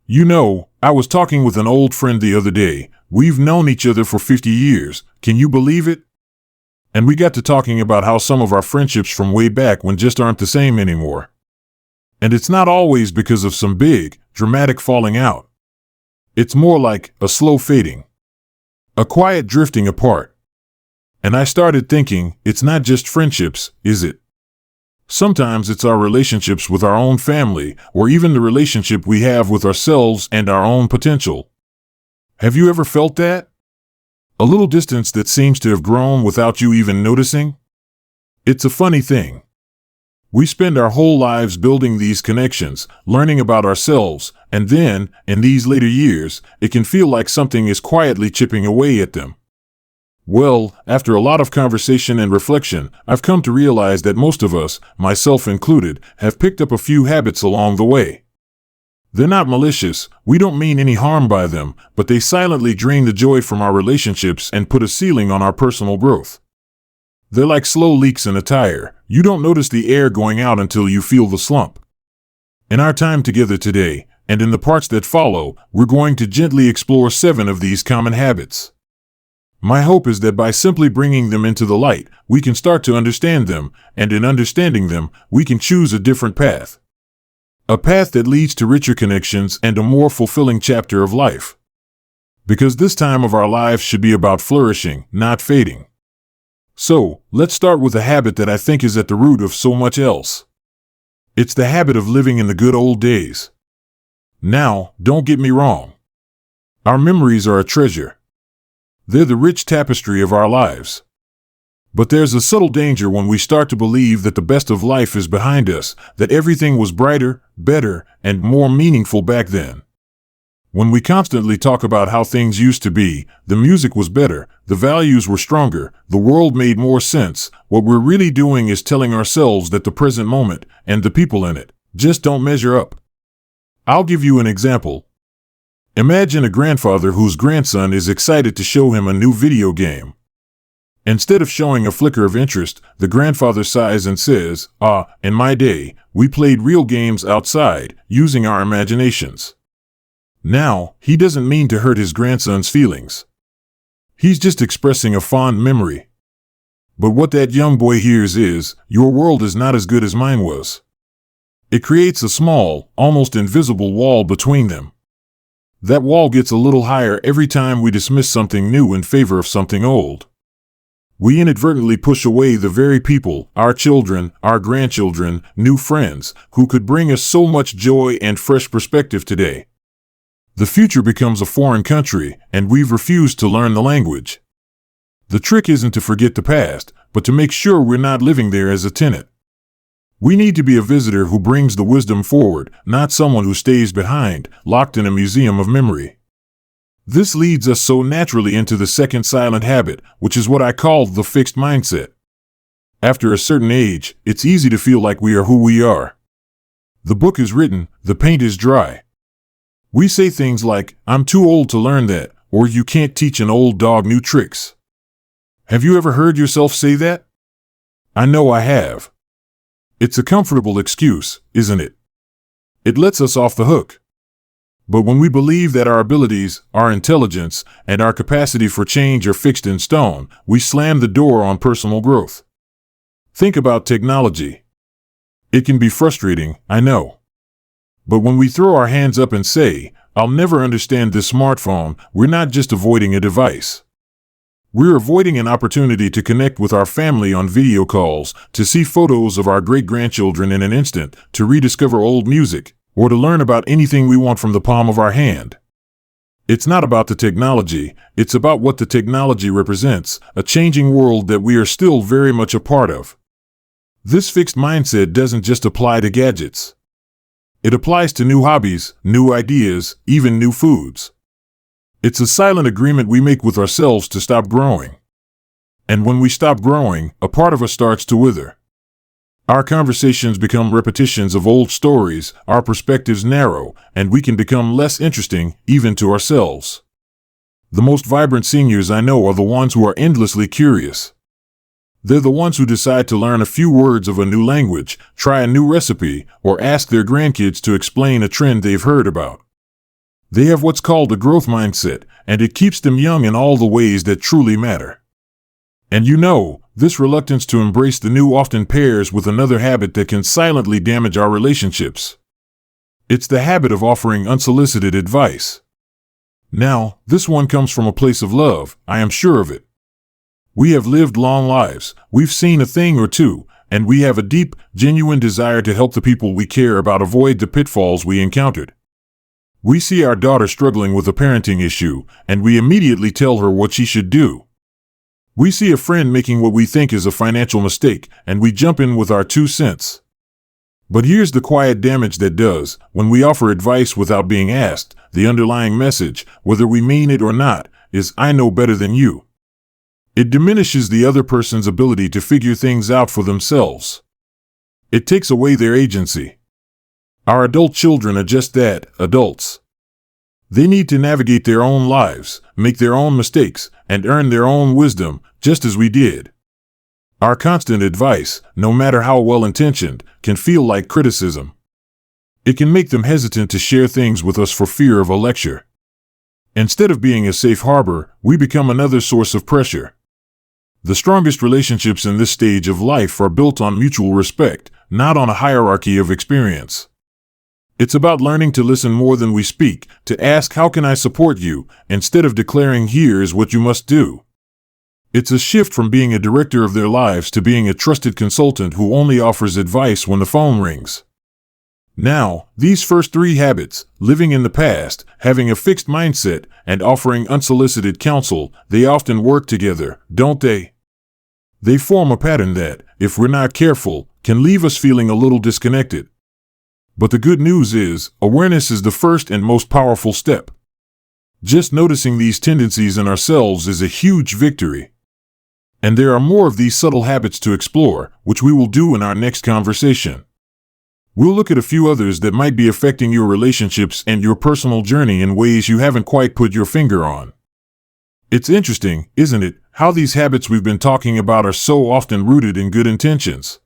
I was talking with an old friend the other day. We've known each other for 50 years. Can you believe it? And we got to talking about how some of our friendships from way back when just aren't the same anymore. And it's not always because of some big, dramatic falling out. It's more like a slow fading. A quiet drifting apart. And I started thinking, it's not just friendships, is it? Sometimes it's our relationships with our own family, or even the relationship we have with ourselves and our own potential. Have you ever felt that? A little distance that seems to have grown without you even noticing? It's a funny thing. We spend our whole lives building these connections, learning about ourselves, and then, in these later years, it can feel like something is quietly chipping away at them. Well, after a lot of conversation and reflection, I've come to realize that most of us, myself included, have picked up a few habits along the way. They're not malicious, we don't mean any harm by them, but they silently drain the joy from our relationships and put a ceiling on our personal growth. They're like slow leaks in a tire. You don't notice the air going out until you feel the slump. In our time together today, and in the parts that follow, we're going to gently explore 7 of these common habits. My hope is that by simply bringing them into the light, we can start to understand them, and in understanding them, we can choose a different path. A path that leads to richer connections and a more fulfilling chapter of life. Because this time of our lives should be about flourishing, not fading. So, let's start with a habit that I think is at the root of so much else. It's the habit of living in the good old days. Now, don't get me wrong. Our memories are a treasure. They're the rich tapestry of our lives. But there's a subtle danger when we start to believe that the best of life is behind us, that everything was brighter, better, and more meaningful back then. When we constantly talk about how things used to be, the music was better, the values were stronger, the world made more sense, what we're really doing is telling ourselves that the present moment, and the people in it, just don't measure up. I'll give you an example. Imagine a grandfather whose grandson is excited to show him a new video game. Instead of showing a flicker of interest, the grandfather sighs and says, in my day, we played real games outside, using our imaginations. Now, he doesn't mean to hurt his grandson's feelings. He's just expressing a fond memory. But what that young boy hears is, your world is not as good as mine was. It creates a small, almost invisible wall between them. That wall gets a little higher every time we dismiss something new in favor of something old. We inadvertently push away the very people, our children, our grandchildren, new friends, who could bring us so much joy and fresh perspective today. The future becomes a foreign country, and we've refused to learn the language. The trick isn't to forget the past, but to make sure we're not living there as a tenant. We need to be a visitor who brings the wisdom forward, not someone who stays behind, locked in a museum of memory. This leads us so naturally into the second silent habit, which is what I call the fixed mindset. After a certain age, it's easy to feel like we are who we are. The book is written, the paint is dry. We say things like, I'm too old to learn that, or you can't teach an old dog new tricks. Have you ever heard yourself say that? I know I have. It's a comfortable excuse, isn't it? It lets us off the hook. But when we believe that our abilities, our intelligence, and our capacity for change are fixed in stone, we slam the door on personal growth. Think about technology. It can be frustrating, I know. But when we throw our hands up and say, I'll never understand this smartphone, we're not just avoiding a device. We're avoiding an opportunity to connect with our family on video calls, to see photos of our great-grandchildren in an instant, to rediscover old music, or to learn about anything we want from the palm of our hand. It's not about the technology, it's about what the technology represents, a changing world that we are still very much a part of. This fixed mindset doesn't just apply to gadgets. It applies to new hobbies, new ideas, even new foods. It's a silent agreement we make with ourselves to stop growing. And when we stop growing, a part of us starts to wither. Our conversations become repetitions of old stories, our perspectives narrow, and we can become less interesting, even to ourselves. The most vibrant seniors I know are the ones who are endlessly curious. They're the ones who decide to learn a few words of a new language, try a new recipe, or ask their grandkids to explain a trend they've heard about. They have what's called a growth mindset, and it keeps them young in all the ways that truly matter. And this reluctance to embrace the new often pairs with another habit that can silently damage our relationships. It's the habit of offering unsolicited advice. Now, this one comes from a place of love, I am sure of it. We have lived long lives, we've seen a thing or two, and we have a deep, genuine desire to help the people we care about avoid the pitfalls we encountered. We see our daughter struggling with a parenting issue, and we immediately tell her what she should do. We see a friend making what we think is a financial mistake, and we jump in with our 2 cents. But here's the quiet damage that does: when we offer advice without being asked, the underlying message, whether we mean it or not, is "I know better than you." It diminishes the other person's ability to figure things out for themselves. It takes away their agency. Our adult children are just that, adults. They need to navigate their own lives, make their own mistakes, and earn their own wisdom, just as we did. Our constant advice, no matter how well-intentioned, can feel like criticism. It can make them hesitant to share things with us for fear of a lecture. Instead of being a safe harbor, we become another source of pressure. The strongest relationships in this stage of life are built on mutual respect, not on a hierarchy of experience. It's about learning to listen more than we speak, to ask "How can I support you?" instead of declaring "Here's what you must do." It's a shift from being a director of their lives to being a trusted consultant who only offers advice when the phone rings. Now, these first 3 habits, living in the past, having a fixed mindset, and offering unsolicited counsel, they often work together, don't they? They form a pattern that, if we're not careful, can leave us feeling a little disconnected. But the good news is, awareness is the first and most powerful step. Just noticing these tendencies in ourselves is a huge victory. And there are more of these subtle habits to explore, which we will do in our next conversation. We'll look at a few others that might be affecting your relationships and your personal journey in ways you haven't quite put your finger on. It's interesting, isn't it, how these habits we've been talking about are so often rooted in good intentions.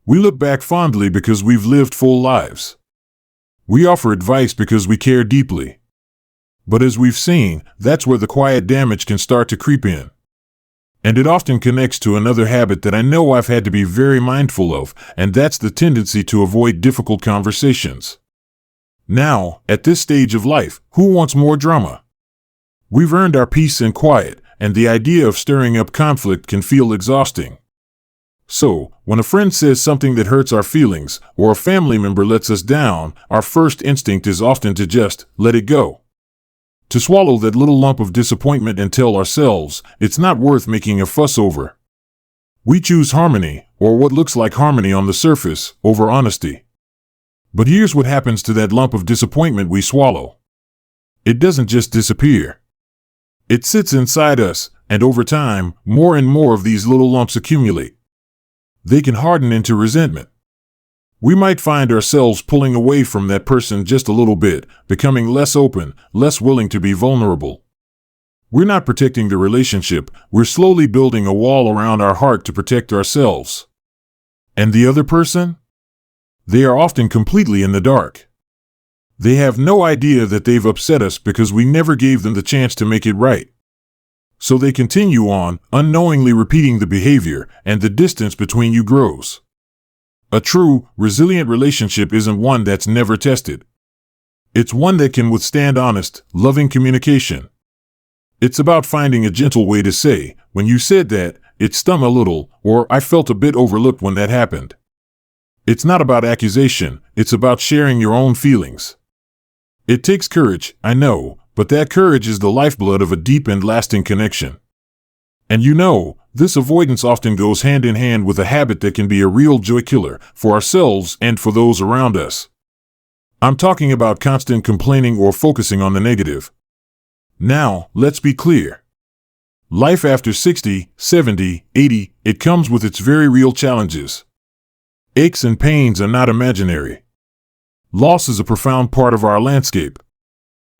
We look back fondly because we've lived full lives. We offer advice because we care deeply. But as we've seen, that's where the quiet damage can start to creep in. And it often connects to another habit that I know I've had to be very mindful of, and that's the tendency to avoid difficult conversations. Now, at this stage of life, who wants more drama? We've earned our peace and quiet, and the idea of stirring up conflict can feel exhausting. So, when a friend says something that hurts our feelings, or a family member lets us down, our first instinct is often to just let it go. To swallow that little lump of disappointment and tell ourselves, it's not worth making a fuss over. We choose harmony, or what looks like harmony on the surface, over honesty. But here's what happens to that lump of disappointment we swallow. It doesn't just disappear. It sits inside us, and over time, more and more of these little lumps accumulate. They can harden into resentment. We might find ourselves pulling away from that person just a little bit, becoming less open, less willing to be vulnerable. We're not protecting the relationship, we're slowly building a wall around our heart to protect ourselves. And the other person? They are often completely in the dark. They have no idea that they've upset us because we never gave them the chance to make it right. So they continue on, unknowingly repeating the behavior, and the distance between you grows. A true, resilient relationship isn't one that's never tested. It's one that can withstand honest, loving communication. It's about finding a gentle way to say, "When you said that, it stung a little," or "I felt a bit overlooked when that happened." It's not about accusation, it's about sharing your own feelings. It takes courage, I know, but that courage is the lifeblood of a deep and lasting connection. And this avoidance often goes hand in hand with a habit that can be a real joy killer for ourselves and for those around us. I'm talking about constant complaining or focusing on the negative. Now, let's be clear. Life after 60, 70, 80, it comes with its very real challenges. Aches and pains are not imaginary. Loss is a profound part of our landscape.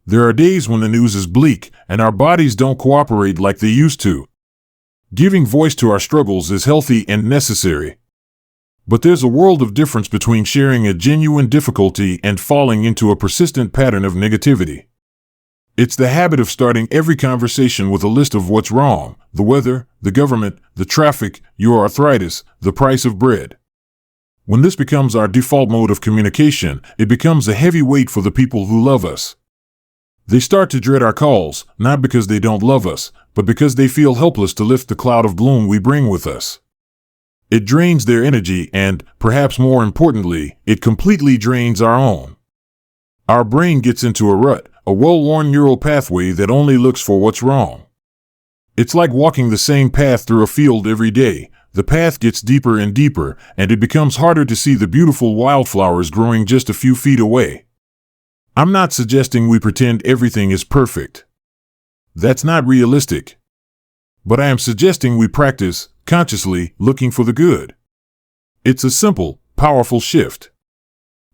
There are days when the news is bleak and our bodies don't cooperate like they used to. Giving voice to our struggles is healthy and necessary. But there's a world of difference between sharing a genuine difficulty and falling into a persistent pattern of negativity. It's the habit of starting every conversation with a list of what's wrong: the weather, the government, the traffic, your arthritis, the price of bread. When this becomes our default mode of communication, it becomes a heavy weight for the people who love us. They start to dread our calls, not because they don't love us, but because they feel helpless to lift the cloud of gloom we bring with us. It drains their energy and, perhaps more importantly, it completely drains our own. Our brain gets into a rut, a well-worn neural pathway that only looks for what's wrong. It's like walking the same path through a field every day. The path gets deeper and deeper, and it becomes harder to see the beautiful wildflowers growing just a few feet away. I'm not suggesting we pretend everything is perfect. That's not realistic. But I am suggesting we practice, consciously, looking for the good. It's a simple, powerful shift.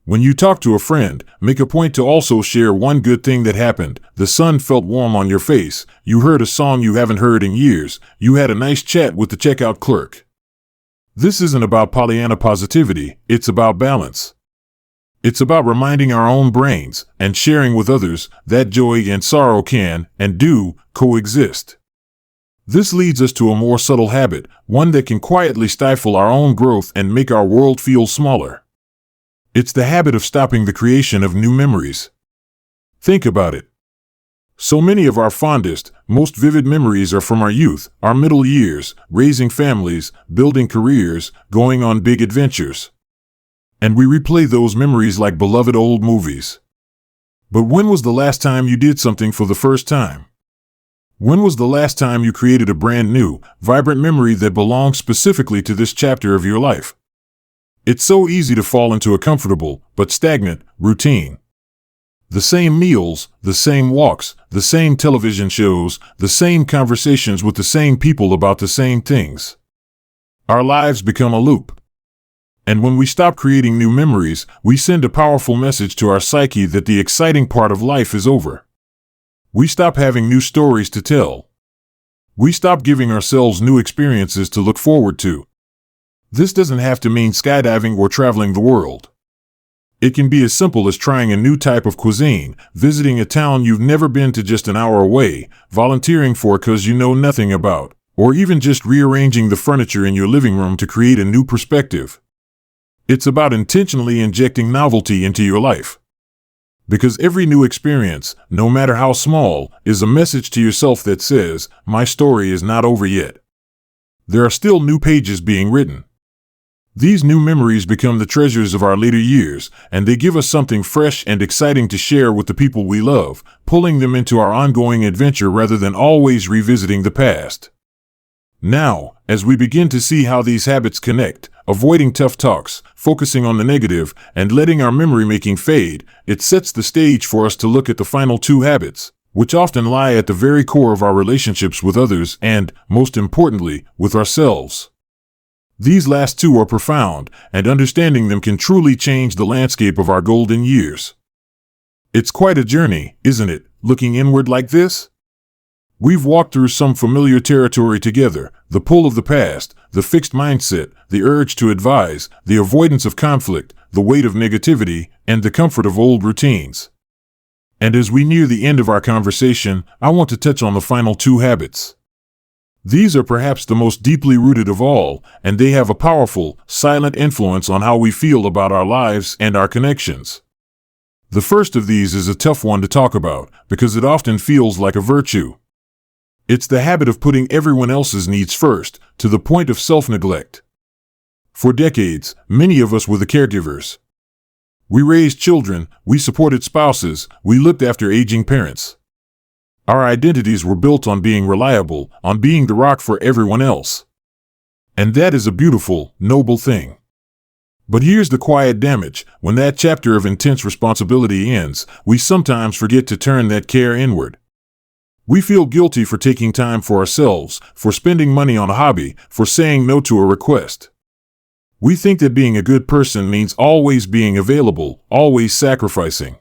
When you talk to a friend, make a point to also share one good thing that happened. The sun felt warm on your face, you heard a song you haven't heard in years, you had a nice chat with the checkout clerk. This isn't about Pollyanna positivity, it's about balance. It's about reminding our own brains, and sharing with others, that joy and sorrow can, and do, coexist. This leads us to a more subtle habit, one that can quietly stifle our own growth and make our world feel smaller. It's the habit of stopping the creation of new memories. Think about it. So many of our fondest, most vivid memories are from our youth, our middle years, raising families, building careers, going on big adventures. And we replay those memories like beloved old movies. But when was the last time you did something for the first time? When was the last time you created a brand new, vibrant memory that belongs specifically to this chapter of your life? It's so easy to fall into a comfortable, but stagnant, routine. The same meals, the same walks, the same television shows, the same conversations with the same people about the same things. Our lives become a loop. And when we stop creating new memories, we send a powerful message to our psyche that the exciting part of life is over. We stop having new stories to tell. We stop giving ourselves new experiences to look forward to. This doesn't have to mean skydiving or traveling the world. It can be as simple as trying a new type of cuisine, visiting a town you've never been to just an hour away, volunteering for a cause you know nothing about, or even just rearranging the furniture in your living room to create a new perspective. It's about intentionally injecting novelty into your life. Because every new experience, no matter how small, is a message to yourself that says, my story is not over yet. There are still new pages being written. These new memories become the treasures of our later years, and they give us something fresh and exciting to share with the people we love, pulling them into our ongoing adventure rather than always revisiting the past. Now, as we begin to see how these habits connect, avoiding tough talks, focusing on the negative, and letting our memory-making fade, it sets the stage for us to look at the final two habits, which often lie at the very core of our relationships with others and, most importantly, with ourselves. These last two are profound, and understanding them can truly change the landscape of our golden years. It's quite a journey, isn't it, looking inward like this? We've walked through some familiar territory together: the pull of the past, the fixed mindset, the urge to advise, the avoidance of conflict, the weight of negativity, and the comfort of old routines. And as we near the end of our conversation, I want to touch on the final two habits. These are perhaps the most deeply rooted of all, and they have a powerful, silent influence on how we feel about our lives and our connections. The first of these is a tough one to talk about, because it often feels like a virtue. It's the habit of putting everyone else's needs first, to the point of self-neglect. For decades, many of us were the caregivers. We raised children, we supported spouses, we looked after aging parents. Our identities were built on being reliable, on being the rock for everyone else. And that is a beautiful, noble thing. But here's the quiet damage: when that chapter of intense responsibility ends, we sometimes forget to turn that care inward. We feel guilty for taking time for ourselves, for spending money on a hobby, for saying no to a request. We think that being a good person means always being available, always sacrificing.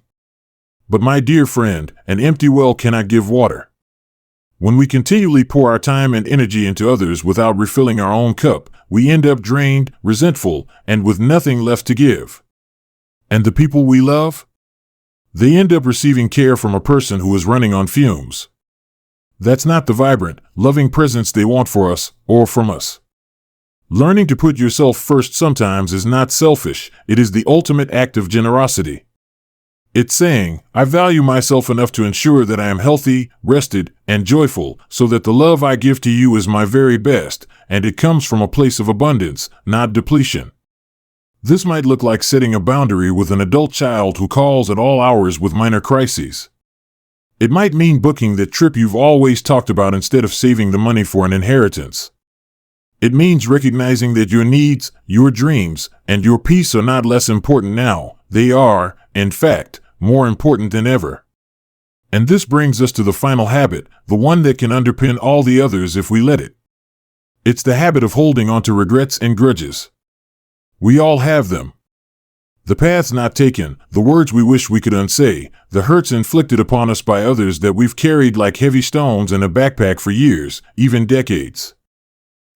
But my dear friend, an empty well cannot give water. When we continually pour our time and energy into others without refilling our own cup, we end up drained, resentful, and with nothing left to give. And the people we love? They end up receiving care from a person who is running on fumes. That's not the vibrant, loving presence they want for us or from us. Learning to put yourself first sometimes is not selfish, it is the ultimate act of generosity. It's saying, I value myself enough to ensure that I am healthy, rested, and joyful, so that the love I give to you is my very best, and it comes from a place of abundance, not depletion. This might look like setting a boundary with an adult child who calls at all hours with minor crises. It might mean booking that trip you've always talked about instead of saving the money for an inheritance. It means recognizing that your needs, your dreams, and your peace are not less important now. They are, in fact, more important than ever. And this brings us to the final habit, the one that can underpin all the others if we let it. It's the habit of holding on to regrets and grudges. We all have them. The paths not taken, the words we wish we could unsay, the hurts inflicted upon us by others that we've carried like heavy stones in a backpack for years, even decades.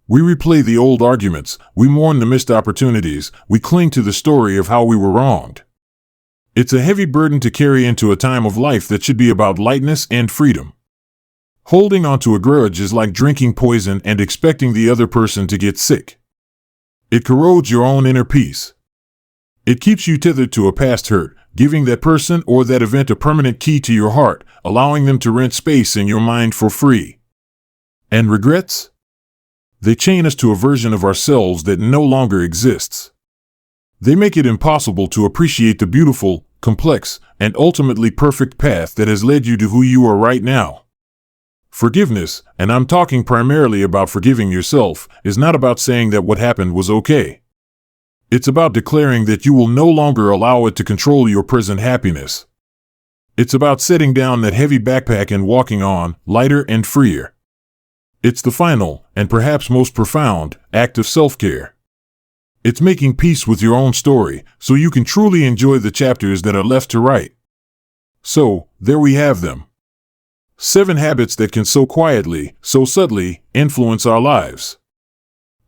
We replay the old arguments, we mourn the missed opportunities, we cling to the story of how we were wronged. It's a heavy burden to carry into a time of life that should be about lightness and freedom. Holding on to a grudge is like drinking poison and expecting the other person to get sick. It corrodes your own inner peace. It keeps you tethered to a past hurt, giving that person or that event a permanent key to your heart, allowing them to rent space in your mind for free. And regrets? They chain us to a version of ourselves that no longer exists. They make it impossible to appreciate the beautiful, complex, and ultimately perfect path that has led you to who you are right now. Forgiveness, and I'm talking primarily about forgiving yourself, is not about saying that what happened was okay. It's about declaring that you will no longer allow it to control your present happiness. It's about setting down that heavy backpack and walking on, lighter and freer. It's the final, and perhaps most profound, act of self-care. It's making peace with your own story, so you can truly enjoy the chapters that are left to write. So, there we have them. 7 habits that can so quietly, so subtly, influence our lives.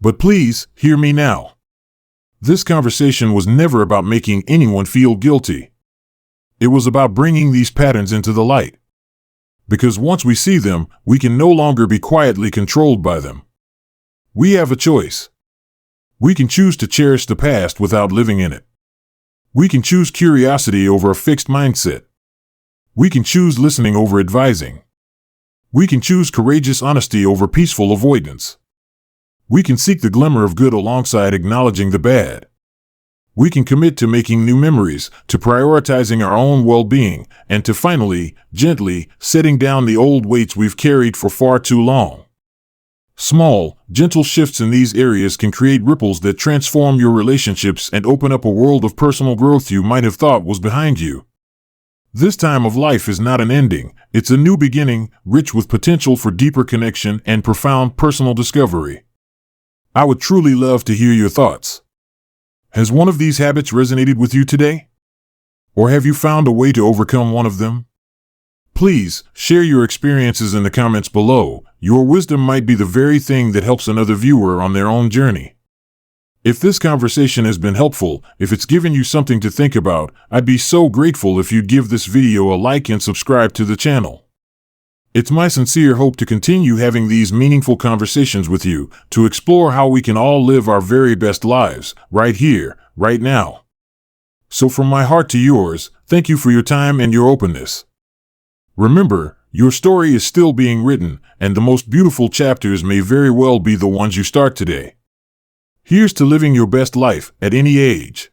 But please, hear me now. This conversation was never about making anyone feel guilty. It was about bringing these patterns into the light. Because once we see them, we can no longer be quietly controlled by them. We have a choice. We can choose to cherish the past without living in it. We can choose curiosity over a fixed mindset. We can choose listening over advising. We can choose courageous honesty over peaceful avoidance. We can seek the glimmer of good alongside acknowledging the bad. We can commit to making new memories, to prioritizing our own well-being, and to finally, gently, setting down the old weights we've carried for far too long. Small, gentle shifts in these areas can create ripples that transform your relationships and open up a world of personal growth you might have thought was behind you. This time of life is not an ending, it's a new beginning, rich with potential for deeper connection and profound personal discovery. I would truly love to hear your thoughts. Has one of these habits resonated with you today? Or have you found a way to overcome one of them? Please, share your experiences in the comments below. Your wisdom might be the very thing that helps another viewer on their own journey. If this conversation has been helpful, if it's given you something to think about, I'd be so grateful if you'd give this video a like and subscribe to the channel. It's my sincere hope to continue having these meaningful conversations with you, to explore how we can all live our very best lives, right here, right now. So from my heart to yours, thank you for your time and your openness. Remember, your story is still being written, and the most beautiful chapters may very well be the ones you start today. Here's to living your best life at any age.